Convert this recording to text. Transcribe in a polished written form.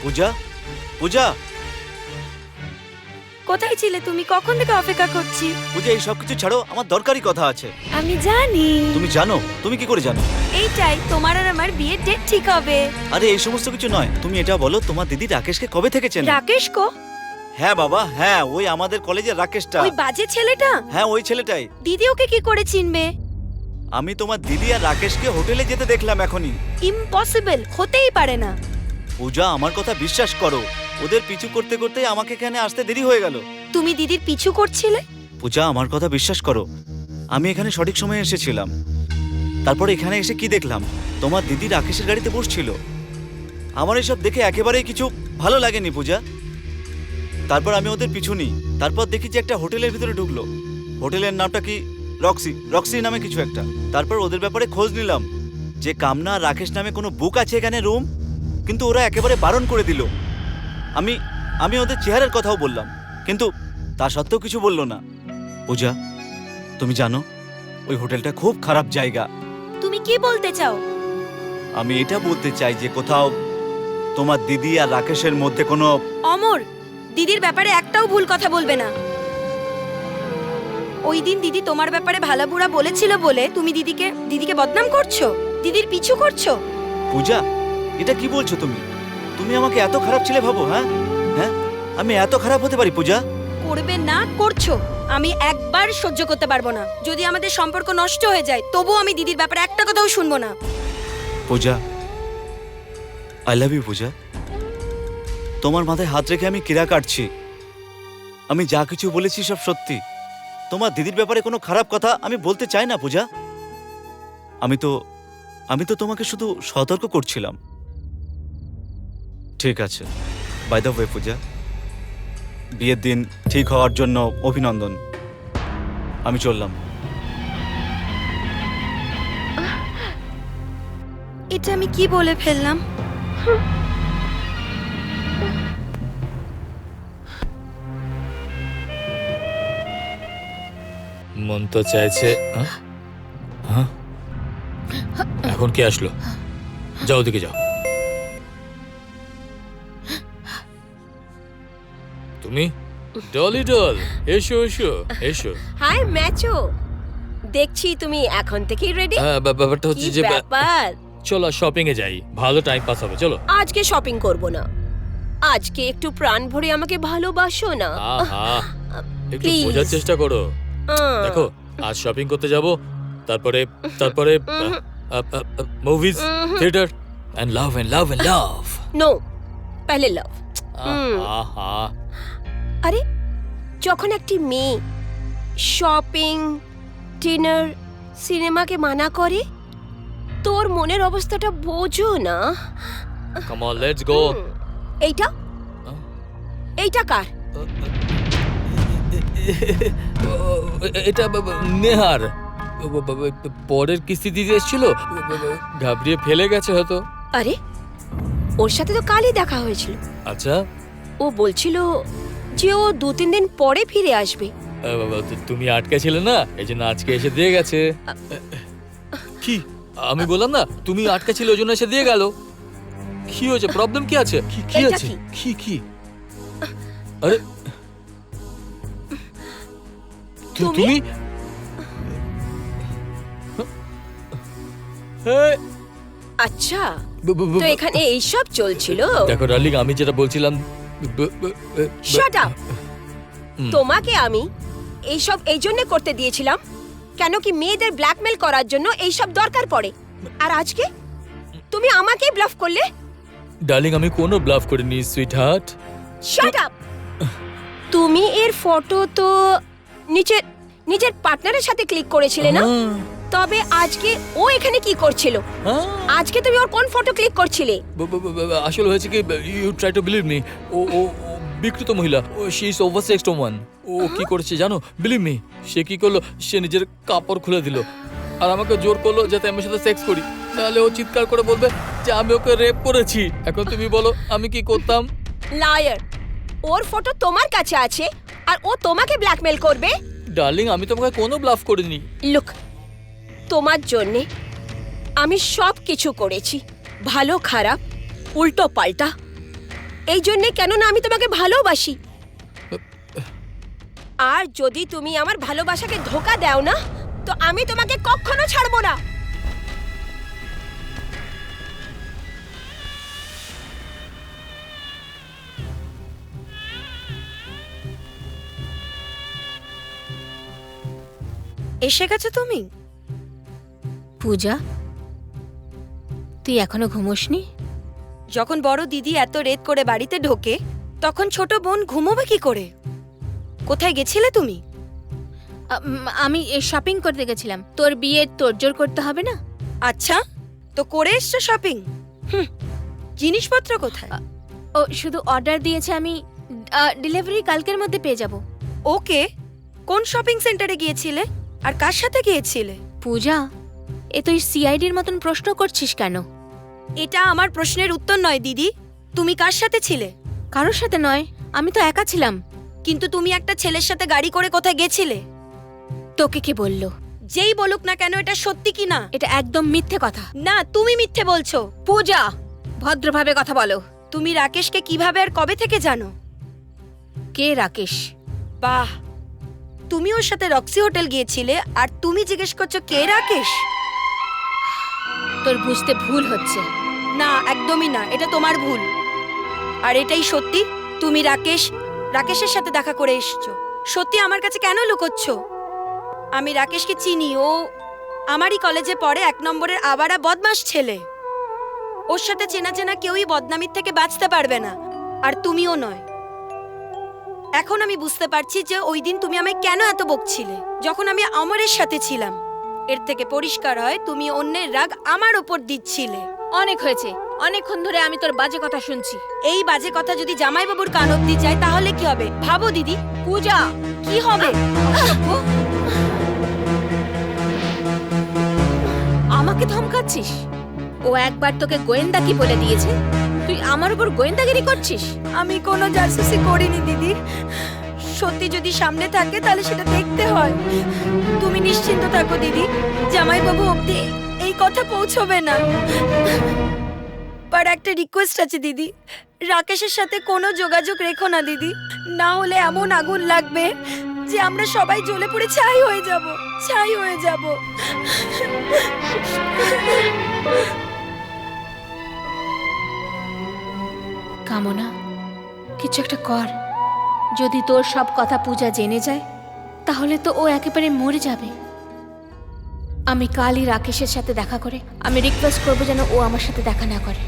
পূজা, পূজা, কোথায় ছিলে তুমি? কখন থেকে অপেক্ষা করছি। পূজা, এই সব কিছু ছাড়ো, আমার দরকারি কথা আছে। আমি জানি। তুমি জানো? তুমি কি করে জানো? এইটাই, তোমার আর আমার বিয়ের ডেট ঠিক হবে। আরে এই সমস্ত কিছু নয়, তুমি এটা বলো তোমার দিদি রাকেশকে কবে থেকে চেনে? রাকেশ কো? হ্যাঁ বাবা, হ্যাঁ, ওই আমাদের কলেজের রাকেশটা। ওই বাজে ছেলেটা? হ্যাঁ, ওই ছেলেটাই। দিদি ওকে কি করে চিনবে? আমি তোমার দিদি আর রাকেশকে হোটেলে যেতে দেখলাম এখনই। ইম্পসিবল, হতেই পারে না। পূজা, আমার কথা বিশ্বাস করো, ওদের পিছু করতে করতে আমাকে এখানে আসতে দেরি হয়ে গেল। তুমি দিদির পিছু করছিলে? পূজা, আমার কথা বিশ্বাস করো, আমি এখানে সঠিক সময়ে এসেছিলাম। তারপর এখানে এসে কি দেখলাম, তোমার দিদি রাকেশের গাড়িতে বসছিল। আমার এসব দেখে একেবারেই কিছু ভালো লাগেনি পূজা। তারপর আমি ওদের পিছু নিই, তারপর দেখি যে একটা হোটেলের ভিতরে ঢুকলো। হোটেলের নামটা কি? রক্সি নামে কিছু একটা। তারপর ওদের ব্যাপারে খোঁজ নিলাম যে কামনা আর রাকেশ নামে কোনো বুক আছে এখানে রুম, কিন্তু ওরা একেবারে বারণ করে দিল। আমি ওদের চেহারার কথাও বললাম, কিন্তু তা সত্ত্বেও কিছু বললো না। পূজা, তুমি জানো ওই হোটেলটা খুব খারাপ জায়গা। তুমি কি বলতে চাও? আমি এটা বলতে চাই যে কোথাও তোমার দিদি আর রাকেশের মধ্যে কোনো... অমর, দিদির ব্যাপারে একটাও ভুল কথা বলবে না। ওই দিন দিদি তোমার ব্যাপারে ভালো বুড়া বলেছিল বলে তুমি দিদিকে বদনাম করছো, দিদির পিছু করছো। পূজা, এটা কি বলছো তুমি? তুমি আমাকে এত খারাপ ছেলে ভাবো? হ্যাঁ হ্যাঁ, আমি এত খারাপ হতে পারি পূজা? করবে না, করছো। আমি একবার সহ্য করতে পারবো না। যদি আমাদের সম্পর্ক নষ্ট হয়ে যায় তবুও আমি দিদির ব্যাপারে একটা কথাও শুনবো না। পূজা, আই লাভ ইউ পূজা। তোমার মাথায় হাত রেখে আমি কিরা কাটছি। আমি যা কিছু বলেছি সব সত্যি। তোমার দিদির ব্যাপারে কোনো খারাপ কথা আমি বলতে চাই না পূজা। আমি তো তোমাকে শুধু সতর্ক করছিলাম। ঠিক আছে, বাই দ্য ওয়ে পূজা, বিয়ের দিন ঠিক হওয়ার জন্য অভিনন্দন। আমি চললাম। এটা আমি কি বলে ফেললাম? মন তো চাইছে। এখন কে আসলো? যাও, ওদিকে যাও। তুমি ডলি ডল, এসো এসো এসো। হাই ম্যাচো, দেখছি তুমি এখন থেকেই রেডি। হ্যাঁ, ব্যাপারটা হচ্ছে কি যে ব্যাপার? চলো শপিং এ যাই, ভালো টাইম পাস হবে। চলো। আজকে শপিং করব না, আজকে একটু প্রাণ ভরে আমাকে ভালোবাসো না। আহা, একটু Please. বোঝার চেষ্টা করো। দেখো, আজ শপিং করতে যাব, তারপরে movies, theatre and love and love and love. No, পহলে লাভ। আহা, আরে যখন একটি মেয়ে শপিং, ডিনার, সিনেমাকে মানা করে, তোর মনের অবস্থাটা বোঝো না। Come on, let's go. এইটা এইটা কার? এটা নেহার পরের কিস্তি দিতে এসেছিল, ঘাবড়িয়ে ফেলে গেছে হয়তো। আরে ওর সাথে তো কালই দেখা হয়েছিল। আচ্ছা, ও বলছিল যে ও 2-3 দিন পরে ফিরে আসবে। তুমি আটকে ছিলে না, এই জন্য আজকে এসে দিয়ে গেছে। কি আমি বললাম না, তুমি আটকে ছিলে ওই জন্য এসে দিয়ে গেল। কি হয়েছে? প্রবলেম কি আছে? কি এটা আছে? কি? কি? আরে তুমি আচ্ছা, তো এখানে এইসব চলছিল। দেখো ডার্লিং, আমি যেটা বলছিলাম, শাট আপ। তোমাকে আমি এইসব এই জন্য করতে দিয়েছিলাম কেন কি মেয়েদের ব্ল্যাকমেল করার জন্য এইসব দরকার পড়ে। আর আজকে তুমি আমাকেই ব্লাফ করলে। ডার্লিং, আমি কোনো ব্লাফ করিনি সুইট হার্ট। Shut up. তুমি এর ফটো তো নিজের পার্টনারের সাথে ক্লিক করেছিলে না? তবে আজকে ও এখানে কি করছিল? আজকে তুমি ওর কোন ফটো ক্লিক করছিলে? আসলে হয়েছে কি, you try to believe me, ও বিকৃত মহিলা, শি ইজ ওভারসেক্সড ওম্যান। ও কি করেছে জানো? বিলিভ মি, সে কি করলো, সে নিজের কাপড় খুলে দিল আর আমাকে জোর করলো যাতে আমি সাথে সেক্স করি। তাহলে ও চিৎকার করে বলবে যে আমি ওকে রেপ করেছি। এখন তুমি বলো আমি কি করতাম? লায়ার। ওর ফটো তোমার কাছে আছে আর ও তোমাকে ব্ল্যাকমেল করবে? ডার্লিং, আমি তোমাকে কোনো ব্লাফ করিনি। লুক, তোমার জন্যে আমি সব কিছু করেছি, ভালো খারাপ, উল্টো পাল্টা। এই জন্যে কেননা আমি তোমাকে ভালোবাসি। আর যদি তুমি আমার ভালোবাসাকে ধোকা দাও না, তো আমি তোমাকে কখনো ছাড়বো না। এসে গেছো তুমি? পূজা, তুই এখনো ঘুমোসনি? যখন বড় দিদি এত রেত করে বাড়িতে ঢোকে তখন ছোট বোন ঘুমোবে কি করে? কোথায় গেছিলে তুমি? আমি শপিং করতে গেছিলাম। তোর বিয়ে তোড়জোড় করতে হবে না? আচ্ছা, তো করে এসছো শপিং? জিনিসপত্র কোথায়? ও শুধু অর্ডার দিয়েছে, আমি ডেলিভারি কালকের মধ্যে পেয়ে যাব। ওকে, কোন শপিং সেন্টারে গিয়েছিলে আর কার সাথে গিয়েছিলে? পূজা, এ তুই সিআইডির মতন প্রশ্ন করছিস কেন? এটা আমার প্রশ্নের উত্তর নয় দিদি। তুমি কার সাথে ছিলে? কারোর সাথে নয়, আমি তো একা ছিলাম। কিন্তু তুমি একটা ছেলের সাথে গাড়ি করে কোথায় গেছিলে? তোকে কে বললো? যেই বলুক না কেন, এটা সত্যি কি না? এটা একদম মিথ্যে কথা। না, তুমি মিথ্যে বলছো। পূজা, ভদ্রভাবে কথা বলো। তুমি রাকেশকে কিভাবে আর কবে থেকে জানো? কে রাকেশ? বাহ, তুমি ওর সাথে রক্সি হোটেল গিয়েছিলে আর তুমি জিজ্ঞেস করছো কে রাকেশ? তোর বুঝতে ভুল হচ্ছে। না, একদমই না, এটা তোমার ভুল। আর এটাই সত্যি, তুমি রাকেশের সাথে দেখা করে এসেছো। সত্যি আমার কাছে কেন লুকোচ্ছ? আমি রাকেশকে চিনি, ও আমারই কলেজে পড়ে, 1 নম্বরের আবারা বদমাশ ছেলে। ওর সাথে চেনা চেনা কেউই বদনামির থেকে বাঁচতে পারবে না, আর তুমিও নয়। এখন আমি বুঝতে পারছি যে ওই দিন তুমি আমায় কেন এত বকছিলে যখন আমি অমরের সাথে ছিলাম। এর থেকে পরিষ্কার হয় তুমি অন্যের রাগ আমার ওপর দিচ্ছিলে। অনেক হয়েছে, অনেকক্ষণ ধরে আমি তোর বাজে কথা শুনছি। এই বাজে কথা যদি জামাইবাবুর কান অব্দি যায় তাহলে কি হবে ভাবো দিদি। পূজা, কি হবে? আমাকে ধমকাচ্ছিস? ও একবার তোকে গোয়েন্দা বলে দিয়েছে, তুই আমার উপর গোয়েন্দাগিরি করছিস? আমি কোনো জাসুসি করিনি দিদি। সত্যি যদি সামনে থাকে তাহলে সেটা দেখতে হয়। তুমি নিশ্চিন্ত থাকো দিদি, জামাইবাবু অব্দি এই কথা পৌঁছবে না। আর একটা রিকোয়েস্ট আছে দিদি, রাকেশের সাথে কোনো যোগাযোগ রেখো না দিদি, না হলে এমন আগুন লাগবে যে আমরা সবাই জ্বলে পুড়ে ছাই হয়ে যাব, ছাই হয়ে যাব। কামনা, কিছু একটা কর। যদি তোর সব কথা পূজা জেনে যায় তাহলে তো ও একেবারে মরে যাবে। আমি কালই রাকেশের সাথে দেখা করে আমি রিকোয়েস্ট করবো যেন ও আমার সাথে দেখা না করে।